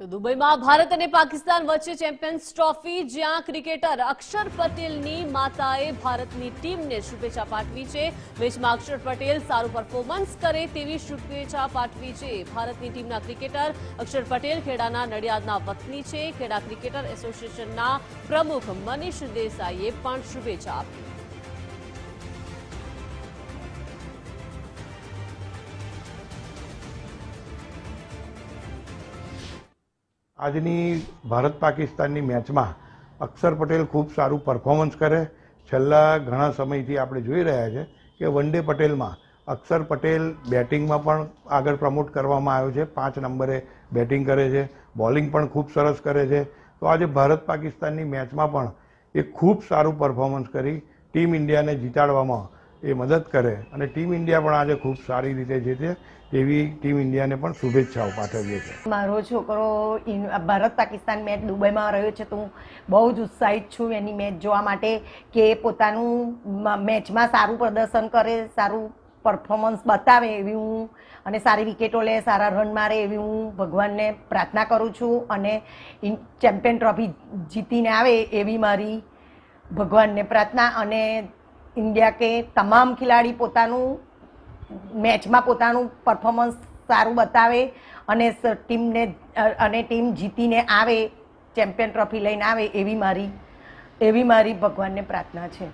તો દુબઈમાં ભારત અને પાકિસ્તાન વચ્ચે ચેમ્પિયન્સ ટ્રોફી, જ્યાં ક્રિકેટર અક્ષર પટેલની માતાએ ભારતની ટીમને શુભેચ્છા પાઠવી છે। મેચમાં અક્ષર પટેલ સારું પરફોર્મન્સ કરે તેવી શુભેચ્છા પાઠવી છે। ભારતની ટીમના ક્રિકેટર અક્ષર પટેલ ખેડાના નડિયાદના વતની છે। ખેડા ક્રિકેટર એસોસિએશનના પ્રમુખ મનીષ દેસાઈએ પણ શુભેચ્છા આપી। આજની ભારત પાકિસ્તાનની મેચમાં અક્ષર પટેલ ખૂબ સારું પરફોર્મન્સ કરે। છેલ્લા ઘણા સમયથી આપણે જોઈ રહ્યા છે કે વન ડે પટેલમાં અક્ષર પટેલ બેટિંગમાં પણ આગળ પ્રમોટ કરવામાં આવ્યો છે। 5 નંબરે બેટિંગ કરે છે, બોલિંગ પણ ખૂબ સરસ કરે છે। તો આજે ભારત પાકિસ્તાનની મેચમાં પણ એ ખૂબ સારું પરફોર્મન્સ કરી ટીમ ઇન્ડિયાને જીતાડવામાં એ મદદ કરે અને ટીમ ઇન્ડિયા પણ આજે ખૂબ સારી રીતે જીતે તેવી ટીમ ઇન્ડિયાને પણ શુભેચ્છાઓ પાઠવીએ છીએ। મારો છોકરો ભારત પાકિસ્તાન મેચ દુબઈમાં રહ્યો છે, તો હું બહુ જ ઉત્સાહિત છું એની મેચ જોવા માટે કે પોતાનું મેચમાં સારું પ્રદર્શન કરે, સારું પરફોર્મન્સ બતાવે એવી હું અને સારી વિકેટો લે, સારા રન મારે એવી હું ભગવાનને પ્રાર્થના કરું છું અને ચેમ્પિયન ટ્રોફી જીતીને આવે એવી મારી ભગવાનને પ્રાર્થના। અને ઇન્ડિયા કે તમામ ખેલાડી પોતાનું મેચમાં પોતાનું પરફોર્મન્સ સારું બતાવે અને ટીમ જીતીને આવે, ચેમ્પિયન ટ્રોફી લઈને આવે એવી મારી ભગવાનને પ્રાર્થના છે।